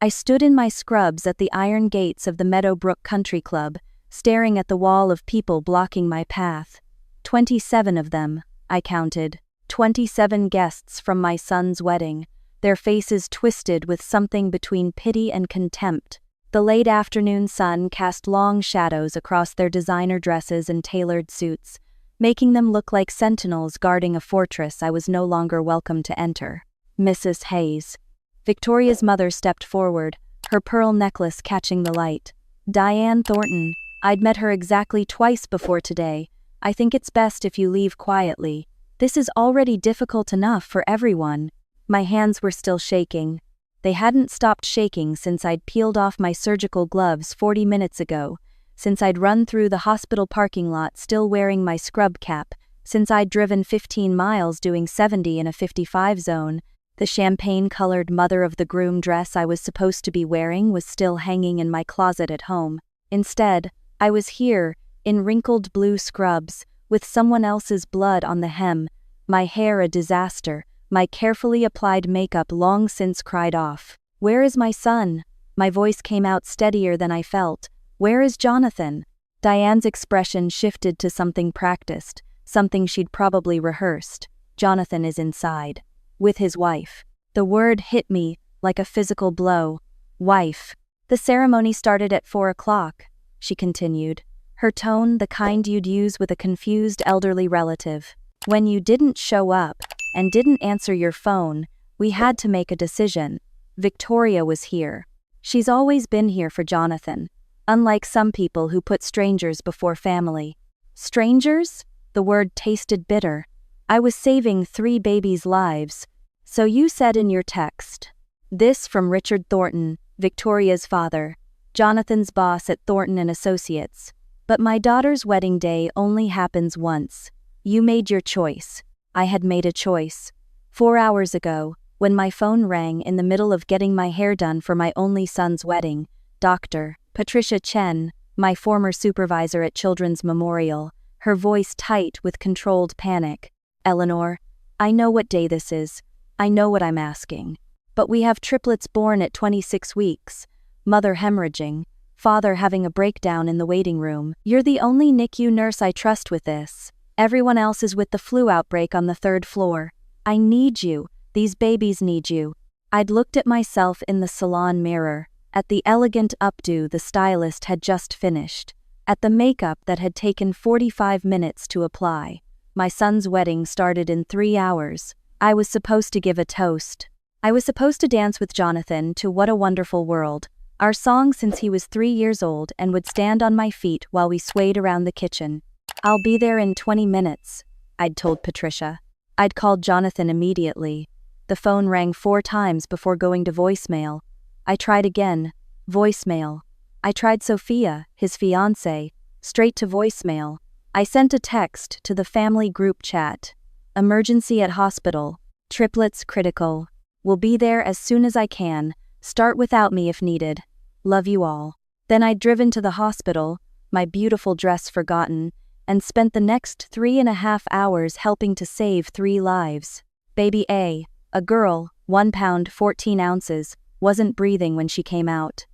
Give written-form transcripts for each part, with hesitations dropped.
I stood in my scrubs at the iron gates of the Meadowbrook Country Club, staring at the wall of people blocking my path. 27 of them, I counted. 27 guests from my son's wedding, their faces twisted with something between pity and contempt. The late afternoon sun cast long shadows across their designer dresses and tailored suits, making them look like sentinels guarding a fortress I was no longer welcome to enter. Mrs. Hayes. Victoria's mother stepped forward, her pearl necklace catching the light. Diane Thornton. I'd met her exactly twice before today. I think it's best if you leave quietly. This is already difficult enough for everyone. My hands were still shaking. They hadn't stopped shaking since I'd peeled off my surgical gloves 40 minutes ago, since I'd run through the hospital parking lot still wearing my scrub cap, since I'd driven 15 miles doing 70 in a 55 zone. The champagne-colored mother-of-the-groom dress I was supposed to be wearing was still hanging in my closet at home. Instead, I was here, in wrinkled blue scrubs, with someone else's blood on the hem, my hair a disaster, my carefully applied makeup long since cried off. Where is my son? My voice came out steadier than I felt. Where is Jonathan? Diane's expression shifted to something practiced, something she'd probably rehearsed. Jonathan is inside. With his wife. The word hit me like a physical blow. Wife. The ceremony started at 4 o'clock, she continued, her tone the kind you'd use with a confused elderly relative. When you didn't show up and didn't answer your phone, we had to make a decision. Victoria was here. She's always been here for Jonathan, unlike some people who put strangers before family. Strangers? The word tasted bitter. I was saving 3 babies' lives. So you said in your text. This from Richard Thornton, Victoria's father, Jonathan's boss at Thornton and Associates. But my daughter's wedding day only happens once. You made your choice. I had made a choice. 4 hours ago, when my phone rang in the middle of getting my hair done for my only son's wedding, Dr. Patricia Chen, my former supervisor at Children's Memorial, her voice tight with controlled panic. Eleanor, I know what day this is. I know what I'm asking. But we have triplets born at 26 weeks, mother hemorrhaging, father having a breakdown in the waiting room. You're the only NICU nurse I trust with this. Everyone else is with the flu outbreak on the 3rd floor. I need you. These babies need you. I'd looked at myself in the salon mirror, at the elegant updo the stylist had just finished, at the makeup that had taken 45 minutes to apply. My son's wedding started in 3 hours. I was supposed to give a toast. I was supposed to dance with Jonathan to What a Wonderful World, our song since he was 3 years old, and would stand on my feet while we swayed around the kitchen. I'll be there in 20 minutes, I'd told Patricia. I'd called Jonathan immediately. The phone rang 4 times before going to voicemail. I tried again. Voicemail. I tried Sophia, his fiancée. Straight to voicemail. I sent a text to the family group chat. Emergency at hospital. Triplets critical. Will be there as soon as I can. Start without me if needed. Love you all. Then I'd driven to the hospital, my beautiful dress forgotten, and spent the next 3.5 hours helping to save 3 lives. Baby A, a girl, 1 pound 14 ounces, wasn't breathing when she came out.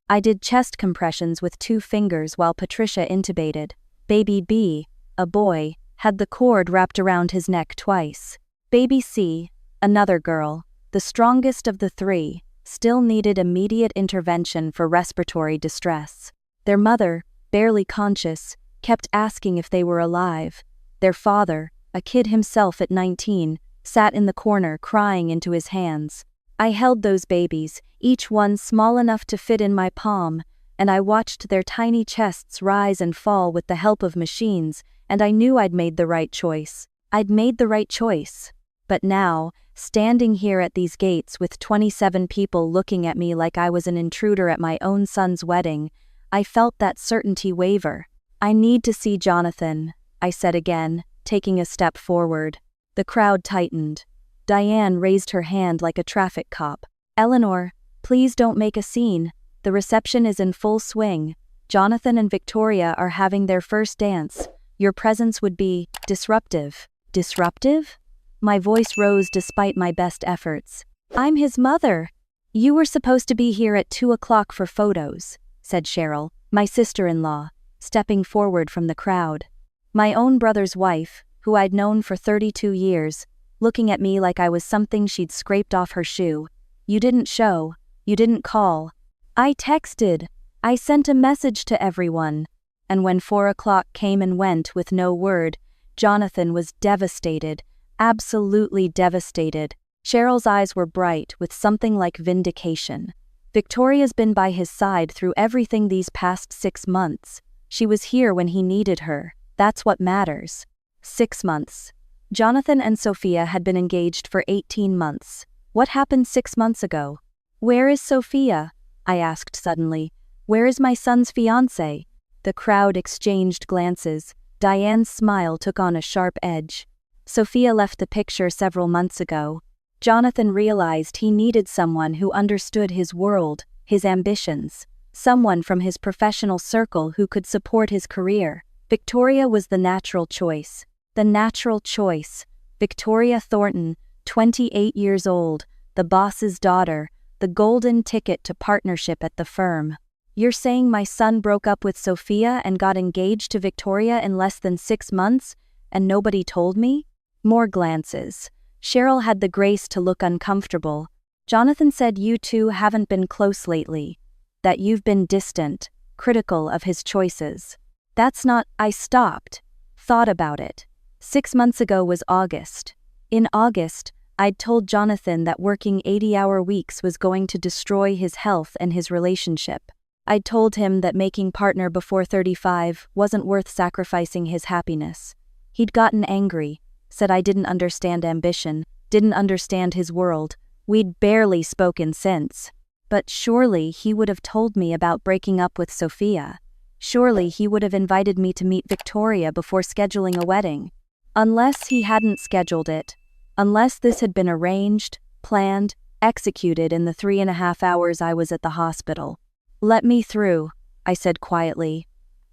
I did chest compressions with 2 fingers while Patricia intubated. Baby B, a boy, had the cord wrapped around his neck twice. Baby C, another girl, the strongest of the 3, still needed immediate intervention for respiratory distress. Their mother, barely conscious, kept asking if they were alive. Their father, a kid himself at 19, sat in the corner crying into his hands. I held those babies, each one small enough to fit in my palm, and I watched their tiny chests rise and fall with the help of machines, and I knew I'd made the right choice. I'd made the right choice. But now, standing here at these gates with 27 people looking at me like I was an intruder at my own son's wedding, I felt that certainty waver. I need to see Jonathan, I said again, taking a step forward. The crowd tightened. Diane raised her hand like a traffic cop. Eleanor, please don't make a scene. The reception is in full swing. Jonathan and Victoria are having their first dance. Your presence would be disruptive. Disruptive? My voice rose despite my best efforts. I'm his mother. You were supposed to be here at 2 o'clock for photos, said Cheryl, my sister-in-law, stepping forward from the crowd. My own brother's wife, who I'd known for 32 years, looking at me like I was something she'd scraped off her shoe. You didn't show. You didn't call. I texted. I sent a message to everyone. And when 4 o'clock came and went with no word, Jonathan was devastated, absolutely devastated. Cheryl's eyes were bright with something like vindication. Victoria's been by his side through everything these past 6 months. She was here when he needed her. That's what matters. 6 months. Jonathan and Sophia had been engaged for 18 months. What happened 6 months ago? Where is Sophia? I asked suddenly. Where is my son's fiancé? The crowd exchanged glances. Diane's smile took on a sharp edge. Sophia left the picture several months ago. Jonathan realized he needed someone who understood his world, his ambitions. Someone from his professional circle who could support his career. Victoria was the natural choice. The natural choice. Victoria Thornton, 28 years old, the boss's daughter, the golden ticket to partnership at the firm. You're saying my son broke up with Sophia and got engaged to Victoria in less than 6 months, and nobody told me? More glances. Cheryl had the grace to look uncomfortable. Jonathan said you two haven't been close lately. That you've been distant, critical of his choices. That's not. I stopped. Thought about it. 6 months ago was August. In August, I'd told Jonathan that working 80-hour weeks was going to destroy his health and his relationship. I'd told him that making partner before 35 wasn't worth sacrificing his happiness. He'd gotten angry, said I didn't understand ambition, didn't understand his world. We'd barely spoken since. But surely he would have told me about breaking up with Sophia. Surely he would have invited me to meet Victoria before scheduling a wedding. Unless he hadn't scheduled it. Unless this had been arranged, planned, executed in the 3.5 hours I was at the hospital. Let me through, I said quietly.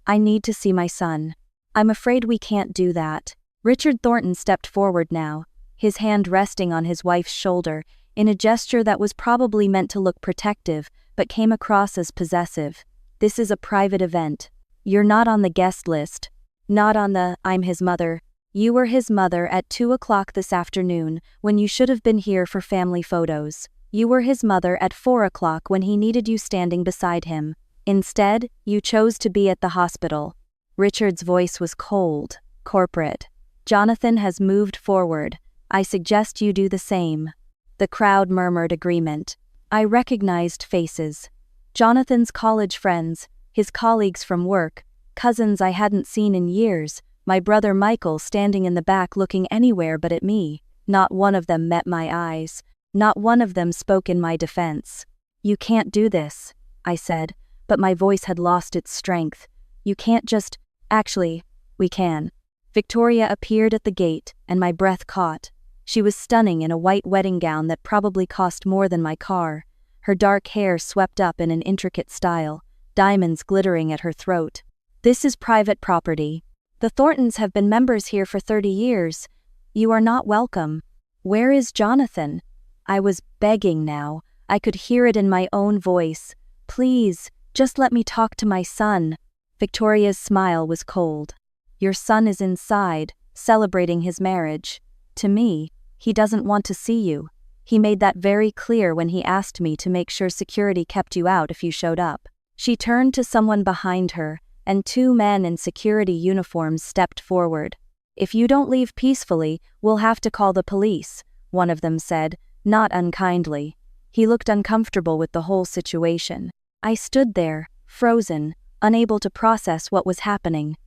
I need to see my son. I'm afraid we can't do that. Richard Thornton stepped forward now, his hand resting on his wife's shoulder, in a gesture that was probably meant to look protective, but came across as possessive. This is a private event. You're not on the guest list. Not on the, I'm his mother. You were his mother at 2 o'clock this afternoon, when you should have been here for family photos. You were his mother at 4 o'clock when he needed you standing beside him. Instead, you chose to be at the hospital. Richard's voice was cold, corporate. Jonathan has moved forward. I suggest you do the same. The crowd murmured agreement. I recognized faces. Jonathan's college friends, his colleagues from work, cousins I hadn't seen in years, my brother Michael standing in the back looking anywhere but at me. Not one of them met my eyes. Not one of them spoke in my defense. You can't do this, I said, but my voice had lost its strength. You can't just. Actually, we can. Victoria appeared at the gate, and my breath caught. She was stunning in a white wedding gown that probably cost more than my car. Her dark hair swept up in an intricate style, diamonds glittering at her throat. This is private property. The Thorntons have been members here for 30 years. You are not welcome. Where is Jonathan? I was begging now. I could hear it in my own voice. Please, just let me talk to my son. Victoria's smile was cold. Your son is inside, celebrating his marriage. To me, he doesn't want to see you. He made that very clear when he asked me to make sure security kept you out if you showed up. She turned to someone behind her, and 2 men in security uniforms stepped forward. If you don't leave peacefully, we'll have to call the police, one of them said, not unkindly. He looked uncomfortable with the whole situation. I stood there, frozen, unable to process what was happening.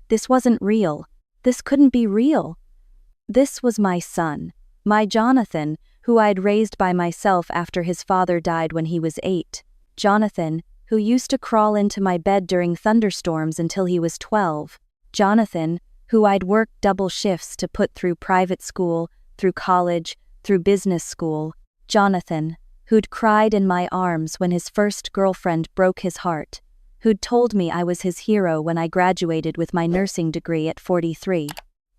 This wasn't real. This couldn't be real. This was my son, my Jonathan, who I'd raised by myself after his father died when he was 8. Jonathan, who used to crawl into my bed during thunderstorms until he was 12. Jonathan, who I'd worked double shifts to put through private school, through college, through business school. Jonathan, who'd cried in my arms when his first girlfriend broke his heart. Who'd told me I was his hero when I graduated with my nursing degree at 43.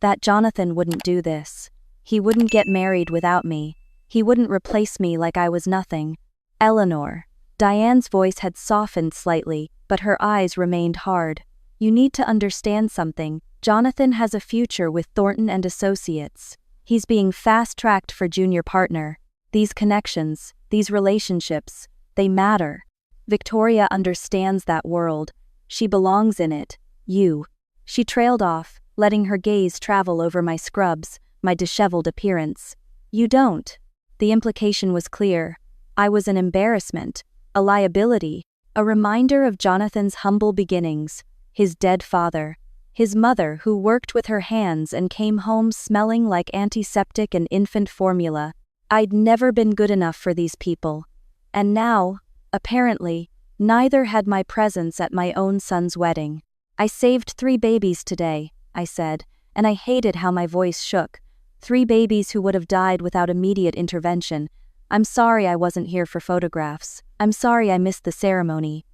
That Jonathan wouldn't do this. He wouldn't get married without me. He wouldn't replace me like I was nothing. Eleanor. Diane's voice had softened slightly, but her eyes remained hard. You need to understand something. Jonathan has a future with Thornton and Associates. He's being fast-tracked for junior partner. These connections, these relationships, they matter. Victoria understands that world. She belongs in it. You. She trailed off, letting her gaze travel over my scrubs, my disheveled appearance. You don't. The implication was clear. I was an embarrassment, a liability, a reminder of Jonathan's humble beginnings, his dead father, his mother who worked with her hands and came home smelling like antiseptic and infant formula. I'd never been good enough for these people. And now, apparently, neither had my presence at my own son's wedding. I saved 3 babies today, I said, and I hated how my voice shook. 3 babies who would have died without immediate intervention. I'm sorry I wasn't here for photographs. I'm sorry I missed the ceremony.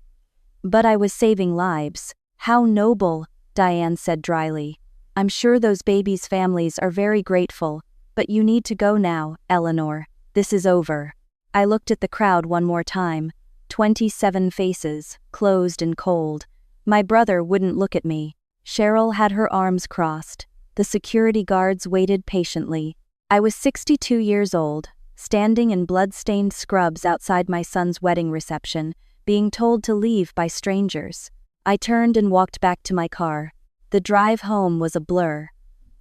But I was saving lives. How noble, Diane said dryly. I'm sure those babies' families are very grateful, but you need to go now, Eleanor. This is over. I looked at the crowd one more time. 27 faces, closed and cold. My brother wouldn't look at me. Cheryl had her arms crossed. The security guards waited patiently. I was 62 years old, standing in blood-stained scrubs outside my son's wedding reception, being told to leave by strangers. I turned and walked back to my car. The drive home was a blur.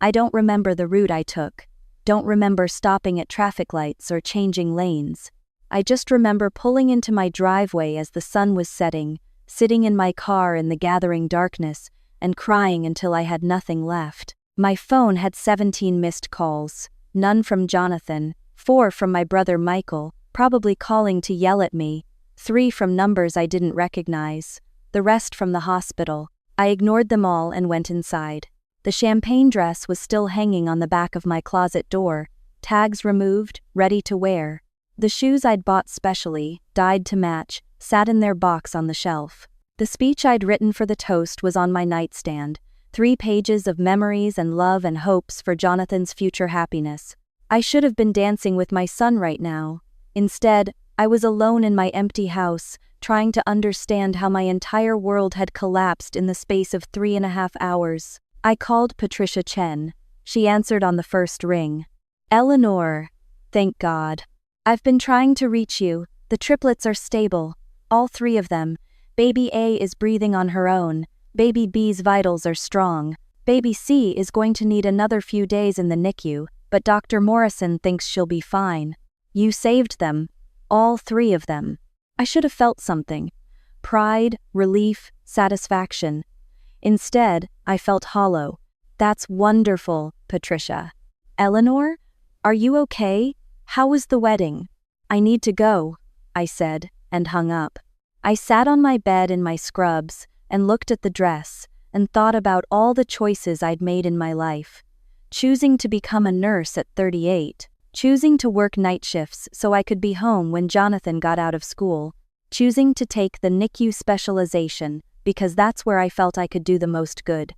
I don't remember the route I took. Don't remember stopping at traffic lights or changing lanes. I just remember pulling into my driveway as the sun was setting, sitting in my car in the gathering darkness, and crying until I had nothing left. My phone had 17 missed calls, none from Jonathan, 4 from my brother Michael, probably calling to yell at me, 3 from numbers I didn't recognize, the rest from the hospital. I ignored them all and went inside. The champagne dress was still hanging on the back of my closet door, tags removed, ready to wear. The shoes I'd bought specially, dyed to match, sat in their box on the shelf. The speech I'd written for the toast was on my nightstand, 3 pages of memories and love and hopes for Jonathan's future happiness. I should have been dancing with my son right now. Instead, I was alone in my empty house, trying to understand how my entire world had collapsed in the space of 3.5 hours. I called Patricia Chen. She answered on the first ring. Eleanor. Thank God. I've been trying to reach you. The triplets are stable. All 3 of them. Baby A is breathing on her own. Baby B's vitals are strong. Baby C is going to need another few days in the NICU, but Dr. Morrison thinks she'll be fine. You saved them. All 3 of them. I should have felt something. Pride, relief, satisfaction. Instead, I felt hollow. That's wonderful, Patricia. Eleanor? Are you okay? How was the wedding? I need to go, I said, and hung up. I sat on my bed in my scrubs and looked at the dress and thought about all the choices I'd made in my life. Choosing to become a nurse at 38. Choosing to work night shifts so I could be home when Jonathan got out of school. Choosing to take the NICU specialization because that's where I felt I could do the most good.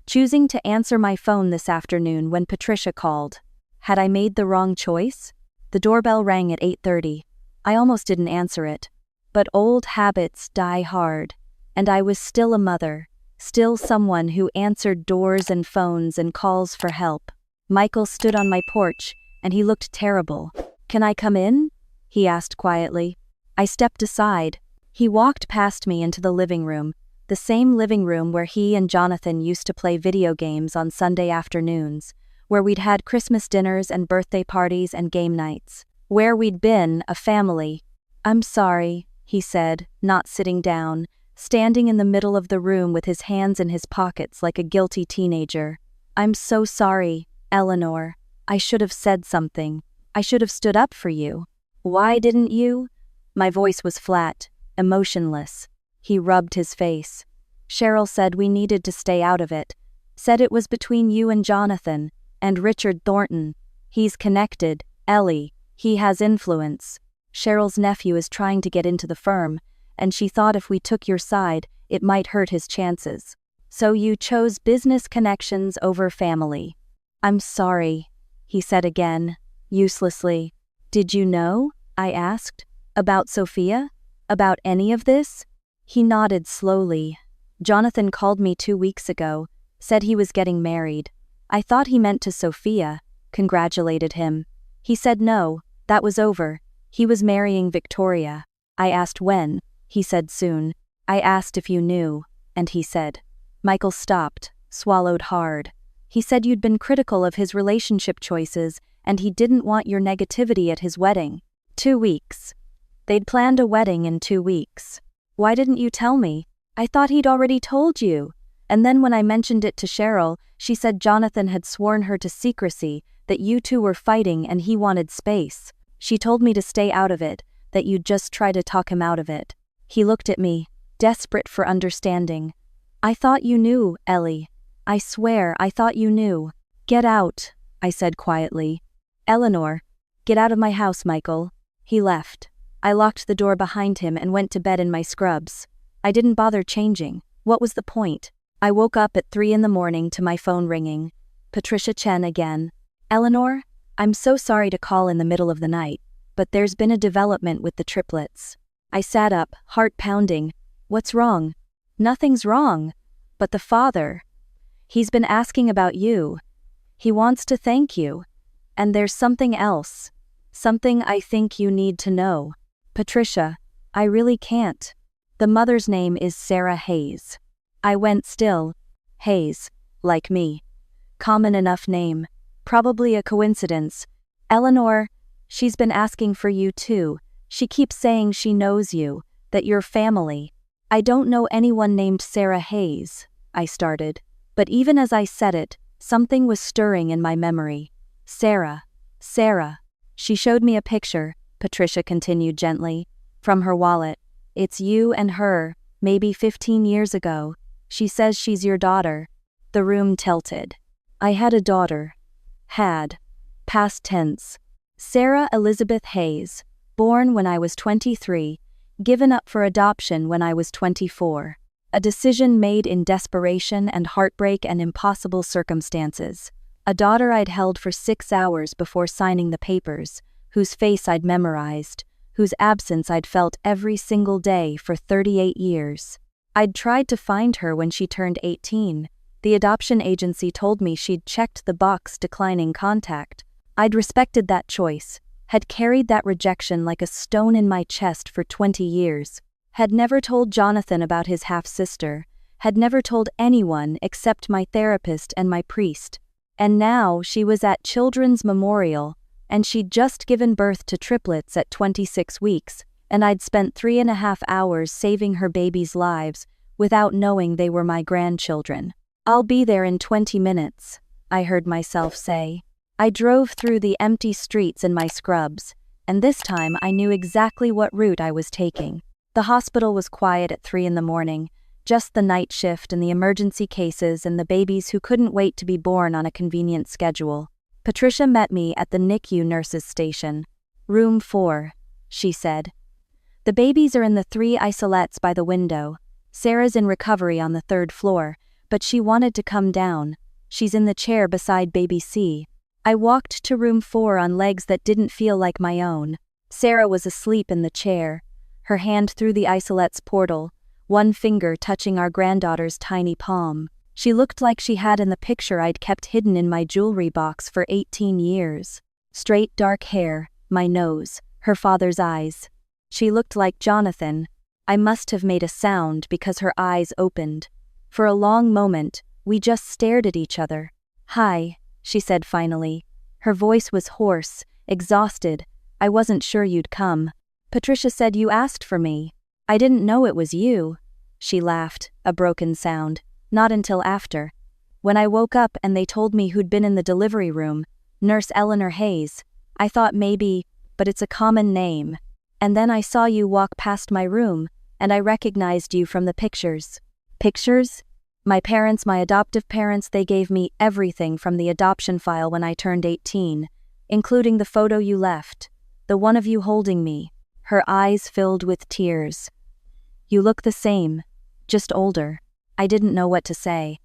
Choosing to answer my phone this afternoon when Patricia called. Had I made the wrong choice? The doorbell rang at 8:30. I almost didn't answer it. But old habits die hard. And I was still a mother, still someone who answered doors and phones and calls for help. Michael stood on my porch, and he looked terrible. Can I come in? He asked quietly. I stepped aside. He walked past me into the living room, the same living room where he and Jonathan used to play video games on Sunday afternoons, where we'd had Christmas dinners and birthday parties and game nights, where we'd been a family. I'm sorry, he said, not sitting down, standing in the middle of the room with his hands in his pockets like a guilty teenager. I'm so sorry, Eleanor. I should have said something. I should have stood up for you. Why didn't you? My voice was flat, emotionless. He rubbed his face. Cheryl said we needed to stay out of it. Said it was between you and Jonathan, and Richard Thornton. He's connected, Ellie. He has influence. Cheryl's nephew is trying to get into the firm, and she thought if we took your side, it might hurt his chances. So you chose business connections over family. I'm sorry, he said again, uselessly. Did you know? I asked. About Sophia? About any of this? He nodded slowly. Jonathan called me 2 weeks ago, said he was getting married. I thought he meant to Sophia, congratulated him. He said no, that was over. He was marrying Victoria. I asked when. He said soon. I asked if you knew, and he said. Michael stopped, swallowed hard. He said you'd been critical of his relationship choices, and he didn't want your negativity at his wedding. 2 weeks. They'd planned a wedding in 2 weeks. Why didn't you tell me? I thought he'd already told you. And then when I mentioned it to Cheryl, she said Jonathan had sworn her to secrecy, that you two were fighting and he wanted space. She told me to stay out of it, that you'd just try to talk him out of it. He looked at me, desperate for understanding. I thought you knew, Ellie. I swear I thought you knew. Get out, I said quietly. Eleanor, get out of my house, Michael. He left. I locked the door behind him and went to bed in my scrubs. I didn't bother changing. What was the point? I woke up at 3 a.m. to my phone ringing. Patricia Chen again. Eleanor, I'm so sorry to call in the middle of the night, but there's been a development with the triplets. I sat up, heart pounding. What's wrong? Nothing's wrong. But the father. He's been asking about you. He wants to thank you. And there's something else. Something I think you need to know. Patricia, I really can't. The mother's name is Sarah Hayes. I went still. Hayes, like me. Common enough name. Probably a coincidence. Eleanor, she's been asking for you too. She keeps saying she knows you, that you're family. I don't know anyone named Sarah Hayes, I started. But even as I said it, something was stirring in my memory. Sarah. She showed me a picture, Patricia continued gently, from her wallet. It's you and her, maybe 15 years ago. She says she's your daughter. The room tilted. I had a daughter. Had. Past tense. Sarah Elizabeth Hayes, born when I was 23, given up for adoption when I was 24. A decision made in desperation and heartbreak and impossible circumstances. A daughter I'd held for 6 hours before signing the papers, whose face I'd memorized, whose absence I'd felt every single day for 38 years. I'd tried to find her when she turned 18. The adoption agency told me she'd checked the box declining contact. I'd respected that choice, had carried that rejection like a stone in my chest for 20 years, had never told Jonathan about his half-sister, had never told anyone except my therapist and my priest. And now she was at Children's Memorial, and she'd just given birth to triplets at 26 weeks, and I'd spent 3.5 hours saving her babies' lives without knowing they were my grandchildren. I'll be there in 20 minutes, I heard myself say. I drove through the empty streets in my scrubs, and this time I knew exactly what route I was taking. The hospital was quiet at 3 a.m, just the night shift and the emergency cases and the babies who couldn't wait to be born on a convenient schedule. Patricia met me at the NICU nurses' station. Room 4, she said. The babies are in the 3 isolates by the window. Sarah's in recovery on the 3rd floor, but she wanted to come down. She's in the chair beside baby C. I walked to room 4 on legs that didn't feel like my own. Sarah was asleep in the chair, her hand through the isolate's portal, one finger touching our granddaughter's tiny palm. She looked like she had in the picture I'd kept hidden in my jewelry box for 18 years. Straight dark hair, my nose, her father's eyes. She looked like Jonathan. I must have made a sound because her eyes opened. For a long moment, we just stared at each other. Hi, she said finally. Her voice was hoarse, exhausted. I wasn't sure you'd come. Patricia said you asked for me. I didn't know it was you. She laughed, a broken sound. Not until after. When I woke up and they told me who'd been in the delivery room, Nurse Eleanor Hayes, I thought maybe, but it's a common name. And then I saw you walk past my room, and I recognized you from the pictures. Pictures? My parents, my adoptive parents, they gave me everything from the adoption file when I turned 18, including the photo you left, the one of you holding me, her eyes filled with tears. You look the same, just older. I didn't know what to say.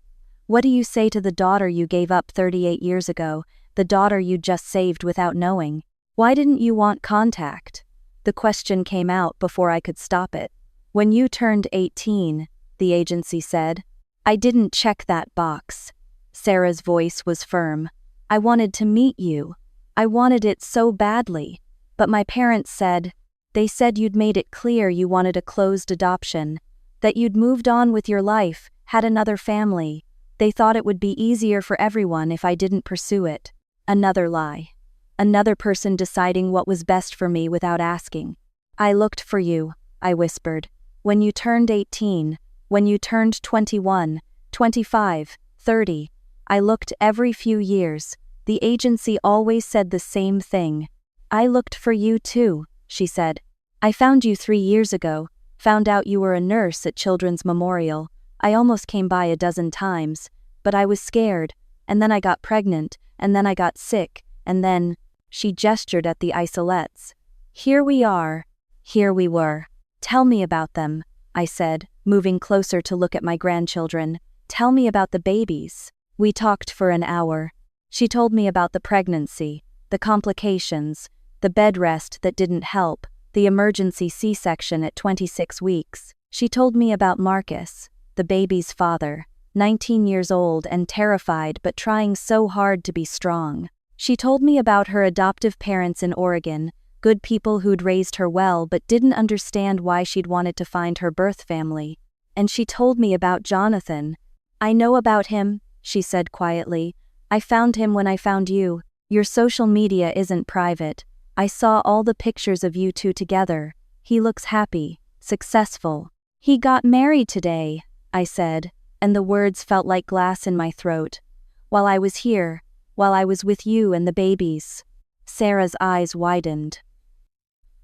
What do you say to the daughter you gave up 38 years ago, the daughter you just saved without knowing? Why didn't you want contact? The question came out before I could stop it. When you turned 18, the agency said. I didn't check that box. Sarah's voice was firm. I wanted to meet you. I wanted it so badly. But my parents said, they said you'd made it clear you wanted a closed adoption, that you'd moved on with your life, had another family. They thought it would be easier for everyone if I didn't pursue it. Another lie. Another person deciding what was best for me without asking. I looked for you, I whispered. When you turned 18, when you turned 21, 25, 30, I looked every few years. The agency always said the same thing. I looked for you too, she said. I found you 3 years ago, found out you were a nurse at Children's Memorial. I almost came by a dozen times, but I was scared, and then I got pregnant, and then I got sick, and then, she gestured at the isolates. Here we are. Here we were. Tell me about them, I said, moving closer to look at my grandchildren. Tell me about the babies. We talked for an hour. She told me about the pregnancy, the complications, the bed rest that didn't help, the emergency C-section at 26 weeks. She told me about Marcus, the baby's father, 19 years old and terrified but trying so hard to be strong. She told me about her adoptive parents in Oregon, good people who'd raised her well but didn't understand why she'd wanted to find her birth family. And she told me about Jonathan. I know about him, she said quietly. I found him when I found you. Your social media isn't private. I saw all the pictures of you two together. He looks happy, successful. He got married today, I said, and the words felt like glass in my throat. While I was here, while I was with you and the babies. Sarah's eyes widened.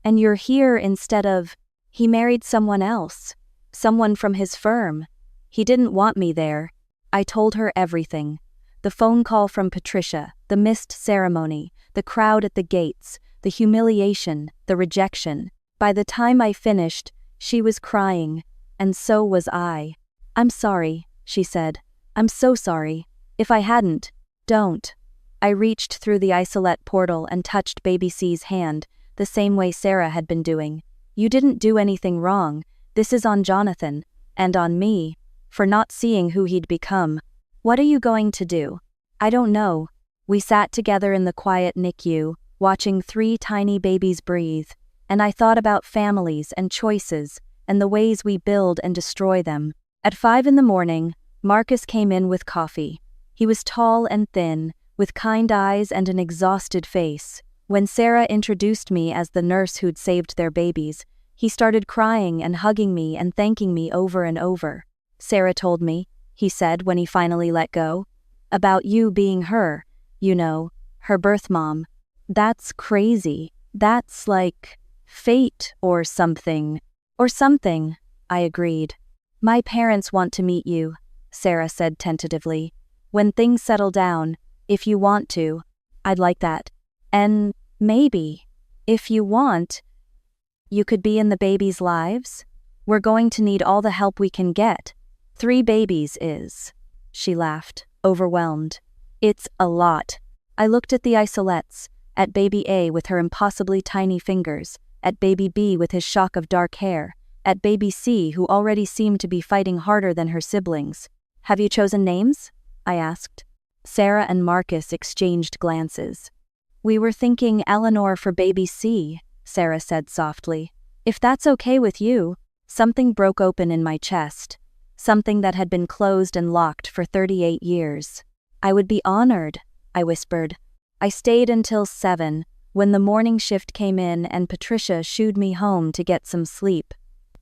And you're here instead of, he married someone else. Someone from his firm. He didn't want me there. I told her everything. The phone call from Patricia, the missed ceremony, the crowd at the gates, the humiliation, the rejection. By the time I finished, she was crying, and so was I. I'm sorry, she said. I'm so sorry. If I hadn't, don't. I reached through the isolate portal and touched baby C's hand, the same way Sarah had been doing. You didn't do anything wrong. This is on Jonathan, and on me, for not seeing who he'd become. What are you going to do? I don't know. We sat together in the quiet NICU, watching 3 tiny babies breathe, and I thought about families and choices, and the ways we build and destroy them. At 5 a.m, Marcus came in with coffee. He was tall and thin, with kind eyes and an exhausted face. When Sarah introduced me as the nurse who'd saved their babies, he started crying and hugging me and thanking me over and over. Sarah told me, he said when he finally let go, about you being her, you know, her birth mom. That's crazy. That's like fate or something. Or something, I agreed. My parents want to meet you, Sarah said tentatively. When things settle down, if you want to, I'd like that. And maybe, if you want, you could be in the babies' lives? We're going to need all the help we can get. 3 babies is. She laughed, overwhelmed. It's a lot. I looked at the isolates, at baby A with her impossibly tiny fingers, at baby B with his shock of dark hair, at baby C who already seemed to be fighting harder than her siblings. Have you chosen names? I asked. Sarah and Marcus exchanged glances. We were thinking Eleanor for baby C, Sarah said softly. If that's okay with you. Something broke open in my chest. Something that had been closed and locked for 38 years. I would be honored, I whispered. I stayed until 7, when the morning shift came in and Patricia shooed me home to get some sleep.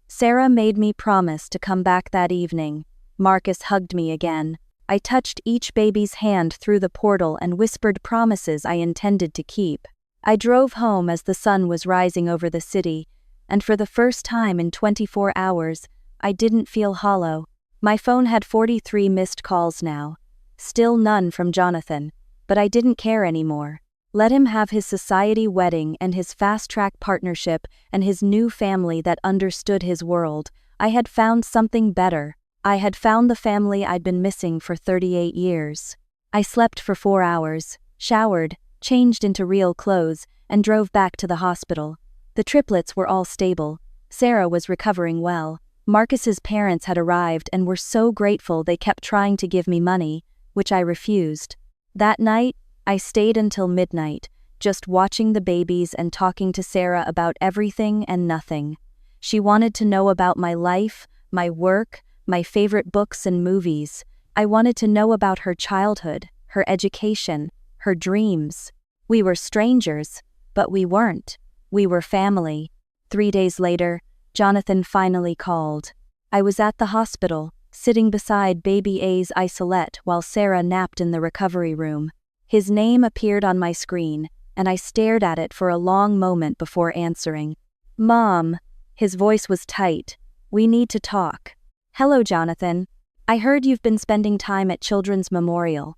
Sarah made me promise to come back that evening. Marcus hugged me again. I touched each baby's hand through the portal and whispered promises I intended to keep. I drove home as the sun was rising over the city, and for the first time in 24 hours, I didn't feel hollow. My phone had 43 missed calls now. Still none from Jonathan, but I didn't care anymore. Let him have his society wedding and his fast-track partnership and his new family that understood his world. I had found something better. I had found the family I'd been missing for 38 years. I slept for 4 hours, showered, changed into real clothes, and drove back to the hospital. The triplets were all stable. Sarah was recovering well. Marcus's parents had arrived and were so grateful they kept trying to give me money, which I refused. That night, I stayed until midnight, just watching the babies and talking to Sarah about everything and nothing. She wanted to know about my life, my work, my favorite books and movies. I wanted to know about her childhood, her education, her dreams. We were strangers, but we weren't. We were family. 3 days later, Jonathan finally called. I was at the hospital, sitting beside baby A's isolette while Sarah napped in the recovery room. His name appeared on my screen, and I stared at it for a long moment before answering. "Mom." His voice was tight. "We need to talk." "Hello, Jonathan. I heard you've been spending time at Children's Memorial.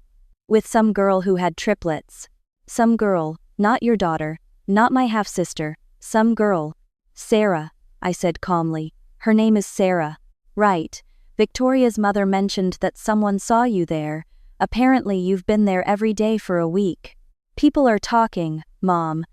With some girl who had triplets." "Some girl, not your daughter, not my half-sister, some girl." "Sarah," I said calmly. "Her name is Sarah." "Right. Victoria's mother mentioned that someone saw you there. Apparently you've been there every day for a week. People are talking, Mom.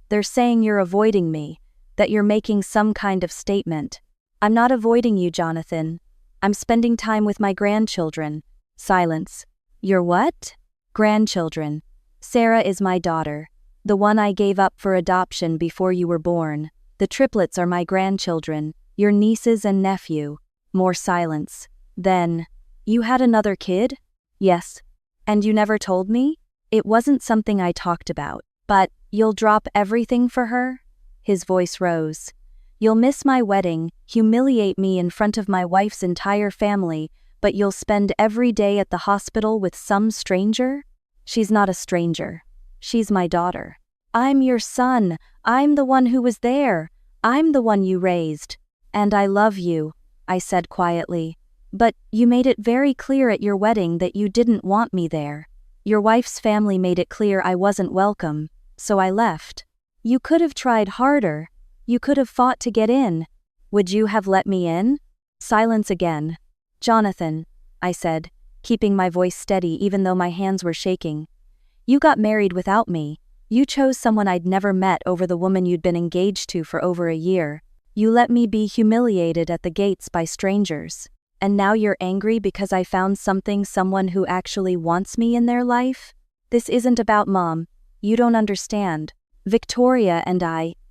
They're saying you're avoiding me, that you're making some kind of statement." "I'm not avoiding you, Jonathan. I'm spending time with my grandchildren." Silence. "Your what?" "Grandchildren. Sarah is my daughter, the one I gave up for adoption before you were born. The triplets are my grandchildren, your nieces and nephew." More silence. Then, "You had another kid?" "Yes." "And you never told me?" "It wasn't something I talked about." "But, you'll drop everything for her?" His voice rose. "You'll miss my wedding, humiliate me in front of my wife's entire family, but you'll spend every day at the hospital with some stranger?" "She's not a stranger. She's my daughter." "I'm your son. I'm the one who was there. I'm the one you raised. And I love you," I said quietly. "But you made it very clear at your wedding that you didn't want me there. Your wife's family made it clear I wasn't welcome, so I left. You could have tried harder. You could have fought to get in. Would you have let me in?" Silence again. "Jonathan," I said, keeping my voice steady even though my hands were shaking. "You got married without me. You chose someone I'd never met over the woman you'd been engaged to for over a year. You let me be humiliated at the gates by strangers. And now you're angry because I found someone who actually wants me in their life? This isn't about Mom. You don't understand. Victoria and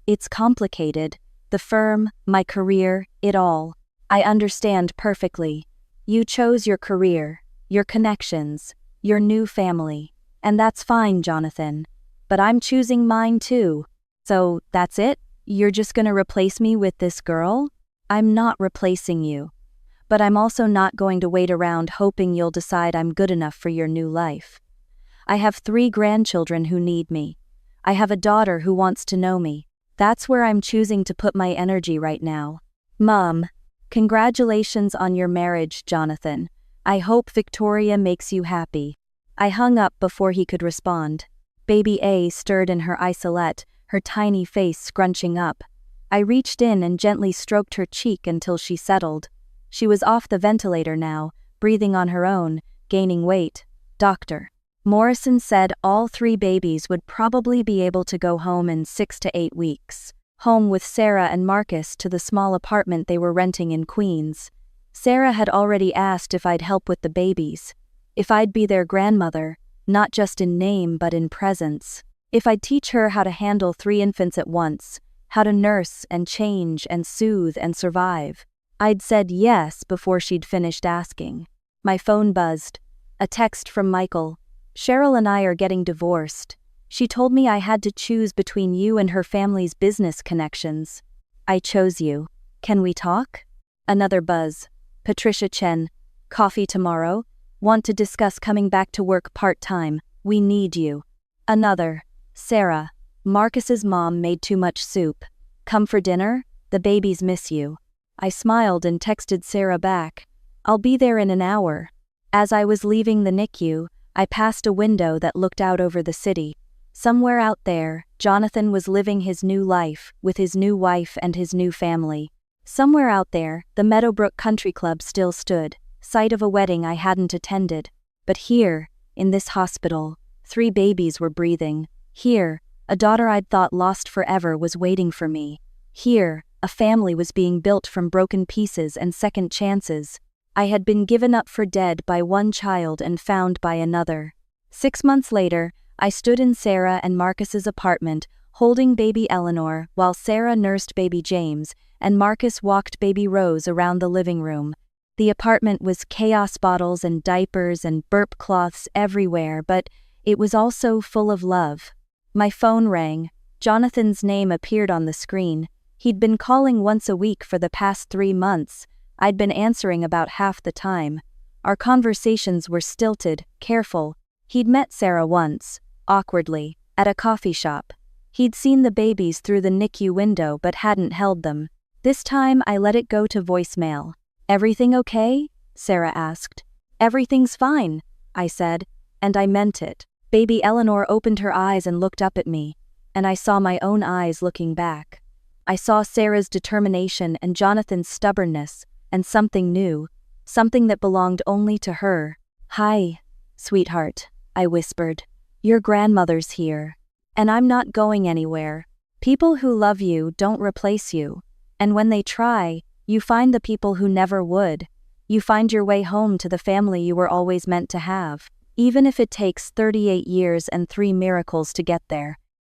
it's complicated. The firm, my career, it all. I understand perfectly. You chose your career, your connections, your new family. And that's fine, Jonathan. But I'm choosing mine too. So, that's it? You're just gonna replace me with this girl?" "I'm not replacing you. But I'm also not going to wait around hoping you'll decide I'm good enough for your new life. I have 3 grandchildren who need me. I have a daughter who wants to know me. That's where I'm choosing to put my energy right now." "Mom, congratulations on your marriage, Jonathan. I hope Victoria makes you happy." I hung up before he could respond. Baby A stirred in her isolette, her tiny face scrunching up. I reached in and gently stroked her cheek until she settled. She was off the ventilator now, breathing on her own, gaining weight. "Doctor Morrison said all 3 babies would probably be able to go home in 6 to 8 weeks. Home with Sarah and Marcus to the small apartment they were renting in Queens. Sarah had already asked if I'd help with the babies. If I'd be their grandmother, not just in name but in presence. If I'd teach her how to handle 3 infants at once, how to nurse and change and soothe and survive. I'd said yes before she'd finished asking. My phone buzzed. A text from Michael. "Cheryl and I are getting divorced. She told me I had to choose between you and her family's business connections. I chose you. Can we talk?" Another buzz. Patricia Chen. "Coffee tomorrow? Want to discuss coming back to work part-time. We need you." Another. Sarah. "Marcus's mom made too much soup. Come for dinner? The babies miss you." I smiled and texted Sarah back. "I'll be there in an hour." As I was leaving the NICU, I passed a window that looked out over the city. Somewhere out there, Jonathan was living his new life, with his new wife and his new family. Somewhere out there, the Meadowbrook Country Club still stood, site of a wedding I hadn't attended. But here, in this hospital, 3 babies were breathing. Here, a daughter I'd thought lost forever was waiting for me. Here, a family was being built from broken pieces and second chances. I had been given up for dead by one child and found by another. 6 months later, I stood in Sarah and Marcus's apartment, holding baby Eleanor, while Sarah nursed baby James, and Marcus walked baby Rose around the living room. The apartment was chaos, bottles and diapers and burp cloths everywhere, but it was also full of love. My phone rang. Jonathan's name appeared on the screen. He'd been calling once a week for the past 3 months. I'd been answering about half the time. Our conversations were stilted, careful. He'd met Sarah once, awkwardly, at a coffee shop. He'd seen the babies through the NICU window but hadn't held them. This time I let it go to voicemail. "Everything okay?" Sarah asked. "Everything's fine," I said, and I meant it. Baby Eleanor opened her eyes and looked up at me, and I saw my own eyes looking back. I saw Sarah's determination and Jonathan's stubbornness, and something new, something that belonged only to her. "Hi, sweetheart," I whispered. "Your grandmother's here. And I'm not going anywhere. People who love you don't replace you. And when they try, you find the people who never would. You find your way home to the family you were always meant to have, even if it takes 38 years and 3 miracles to get there."